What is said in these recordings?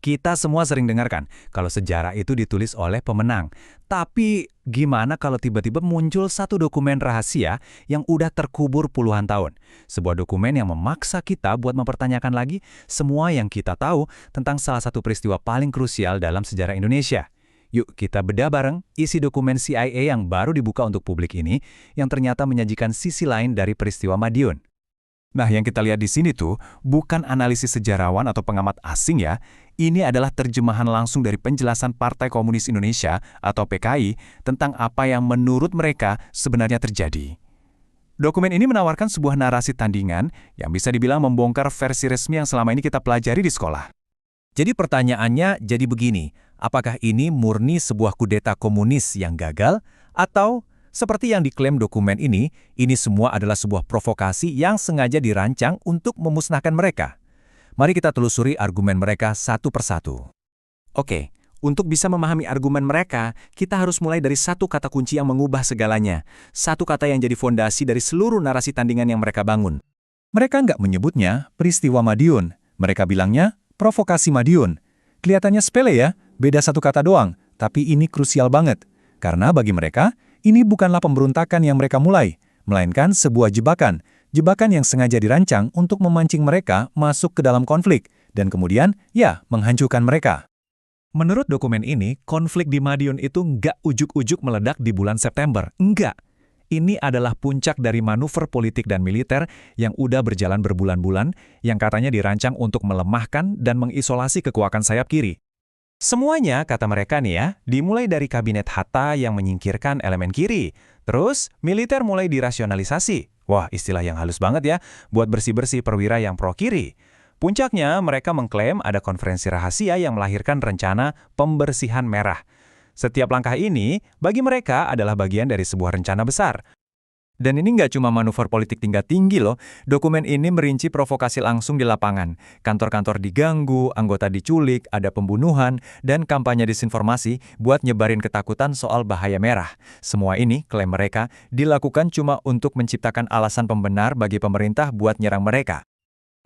Kita semua sering dengarkan kalau sejarah itu ditulis oleh pemenang. Tapi gimana kalau tiba-tiba muncul satu dokumen rahasia yang udah terkubur puluhan tahun? Sebuah dokumen yang memaksa kita buat mempertanyakan lagi semua yang kita tahu tentang salah satu peristiwa paling krusial dalam sejarah Indonesia. Yuk kita bedah bareng isi dokumen CIA yang baru dibuka untuk publik ini yang ternyata menyajikan sisi lain dari peristiwa Madiun. Nah, yang kita lihat di sini tuh bukan analisis sejarawan atau pengamat asing ya. Ini adalah terjemahan langsung dari penjelasan Partai Komunis Indonesia atau PKI tentang apa yang menurut mereka sebenarnya terjadi. Dokumen ini menawarkan sebuah narasi tandingan yang bisa dibilang membongkar versi resmi yang selama ini kita pelajari di sekolah. Jadi pertanyaannya jadi begini, apakah ini murni sebuah kudeta komunis yang gagal atau seperti yang diklaim dokumen ini semua adalah sebuah provokasi yang sengaja dirancang untuk memusnahkan mereka. Mari kita telusuri argumen mereka satu persatu. Oke, untuk bisa memahami argumen mereka, kita harus mulai dari satu kata kunci yang mengubah segalanya. Satu kata yang jadi fondasi dari seluruh narasi tandingan yang mereka bangun. Mereka nggak menyebutnya peristiwa Madiun. Mereka bilangnya provokasi Madiun. Kelihatannya sepele ya, beda satu kata doang. Tapi ini krusial banget. Karena bagi mereka, ini bukanlah pemberontakan yang mereka mulai, melainkan sebuah jebakan. Jebakan yang sengaja dirancang untuk memancing mereka masuk ke dalam konflik, dan kemudian, ya, menghancurkan mereka. Menurut dokumen ini, konflik di Madiun itu nggak ujuk-ujuk meledak di bulan September. Enggak. Ini adalah puncak dari manuver politik dan militer yang udah berjalan berbulan-bulan, yang katanya dirancang untuk melemahkan dan mengisolasi kekuatan sayap kiri. Semuanya, kata mereka nih ya, dimulai dari kabinet Hatta yang menyingkirkan elemen kiri. Terus, militer mulai dirasionalisasi. Wah, istilah yang halus banget ya, buat bersih-bersih perwira yang pro-kiri. Puncaknya, mereka mengklaim ada konferensi rahasia yang melahirkan rencana pembersihan merah. Setiap langkah ini, bagi mereka adalah bagian dari sebuah rencana besar. Dan ini nggak cuma manuver politik tingkat tinggi loh, dokumen ini merinci provokasi langsung di lapangan. Kantor-kantor diganggu, anggota diculik, ada pembunuhan, dan kampanye disinformasi buat nyebarin ketakutan soal bahaya merah. Semua ini, klaim mereka, dilakukan cuma untuk menciptakan alasan pembenar bagi pemerintah buat nyerang mereka.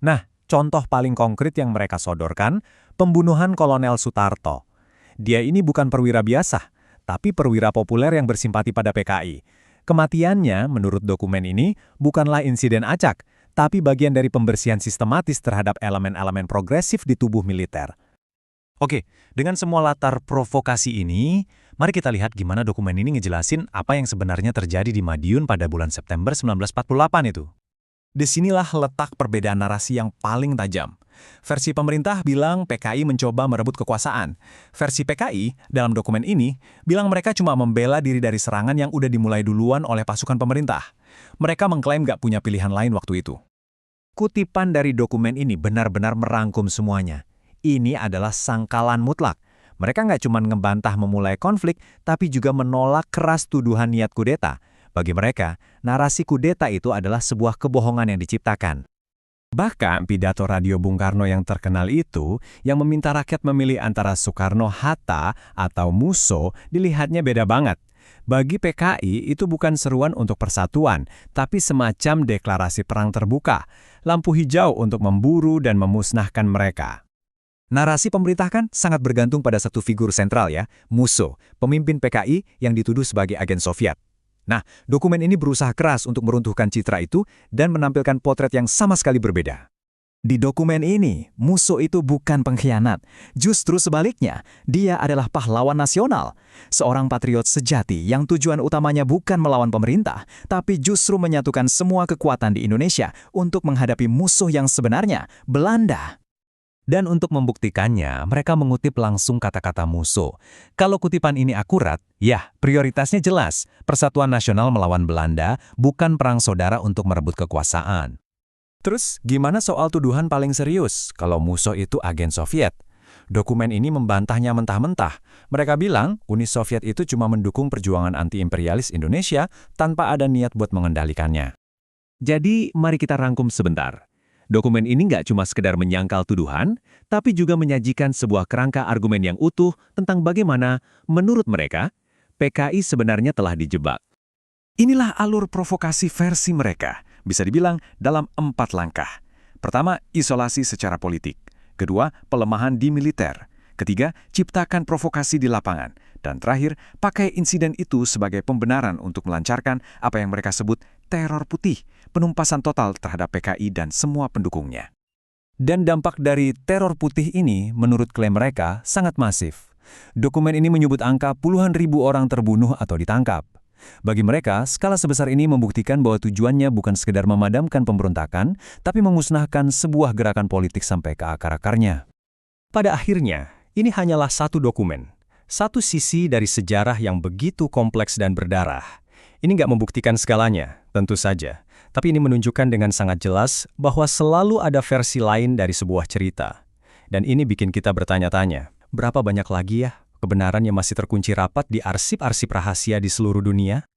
Nah, contoh paling konkret yang mereka sodorkan, pembunuhan Kolonel Sutarto. Dia ini bukan perwira biasa, tapi perwira populer yang bersimpati pada PKI. Kematiannya, menurut dokumen ini, bukanlah insiden acak, tapi bagian dari pembersihan sistematis terhadap elemen-elemen progresif di tubuh militer. Oke, dengan semua latar provokasi ini, mari kita lihat gimana dokumen ini ngejelasin apa yang sebenarnya terjadi di Madiun pada bulan September 1948 itu. Disinilah letak perbedaan narasi yang paling tajam. Versi pemerintah bilang PKI mencoba merebut kekuasaan. Versi PKI, dalam dokumen ini, bilang mereka cuma membela diri dari serangan yang udah dimulai duluan oleh pasukan pemerintah. Mereka mengklaim gak punya pilihan lain waktu itu. Kutipan dari dokumen ini benar-benar merangkum semuanya. Ini adalah sangkalan mutlak. Mereka nggak cuma ngebantah memulai konflik, tapi juga menolak keras tuduhan niat kudeta. Bagi mereka, narasi kudeta itu adalah sebuah kebohongan yang diciptakan. Bahkan pidato radio Bung Karno yang terkenal itu, yang meminta rakyat memilih antara Soekarno-Hatta atau Musso, dilihatnya beda banget. Bagi PKI, itu bukan seruan untuk persatuan, tapi semacam deklarasi perang terbuka, lampu hijau untuk memburu dan memusnahkan mereka. Narasi pemerintah kan sangat bergantung pada satu figur sentral ya, Musso, pemimpin PKI yang dituduh sebagai agen Soviet. Nah, dokumen ini berusaha keras untuk meruntuhkan citra itu dan menampilkan potret yang sama sekali berbeda. Di dokumen ini, Musso itu bukan pengkhianat. Justru sebaliknya, dia adalah pahlawan nasional. Seorang patriot sejati yang tujuan utamanya bukan melawan pemerintah, tapi justru menyatukan semua kekuatan di Indonesia untuk menghadapi musuh yang sebenarnya, Belanda. Dan untuk membuktikannya, mereka mengutip langsung kata-kata Musso. Kalau kutipan ini akurat, ya, prioritasnya jelas. Persatuan nasional melawan Belanda, bukan perang saudara untuk merebut kekuasaan. Terus, gimana soal tuduhan paling serius kalau Musso itu agen Soviet? Dokumen ini membantahnya mentah-mentah. Mereka bilang, Uni Soviet itu cuma mendukung perjuangan anti-imperialis Indonesia tanpa ada niat buat mengendalikannya. Jadi, mari kita rangkum sebentar. Dokumen ini nggak cuma sekedar menyangkal tuduhan, tapi juga menyajikan sebuah kerangka argumen yang utuh tentang bagaimana, menurut mereka, PKI sebenarnya telah dijebak. Inilah alur provokasi versi mereka, bisa dibilang dalam 4 langkah. Pertama, isolasi secara politik. Kedua, pelemahan di militer. Ketiga, ciptakan provokasi di lapangan. Dan terakhir, pakai insiden itu sebagai pembenaran untuk melancarkan apa yang mereka sebut teror putih, penumpasan total terhadap PKI dan semua pendukungnya. Dan dampak dari teror putih ini, menurut klaim mereka, sangat masif. Dokumen ini menyebut angka puluhan ribu orang terbunuh atau ditangkap. Bagi mereka, skala sebesar ini membuktikan bahwa tujuannya bukan sekedar memadamkan pemberontakan, tapi memusnahkan sebuah gerakan politik sampai ke akar-akarnya. Pada akhirnya, ini hanyalah satu dokumen. Satu sisi dari sejarah yang begitu kompleks dan berdarah. Ini nggak membuktikan segalanya, tentu saja. Tapi ini menunjukkan dengan sangat jelas bahwa selalu ada versi lain dari sebuah cerita. Dan ini bikin kita bertanya-tanya, berapa banyak lagi ya kebenaran yang masih terkunci rapat di arsip-arsip rahasia di seluruh dunia?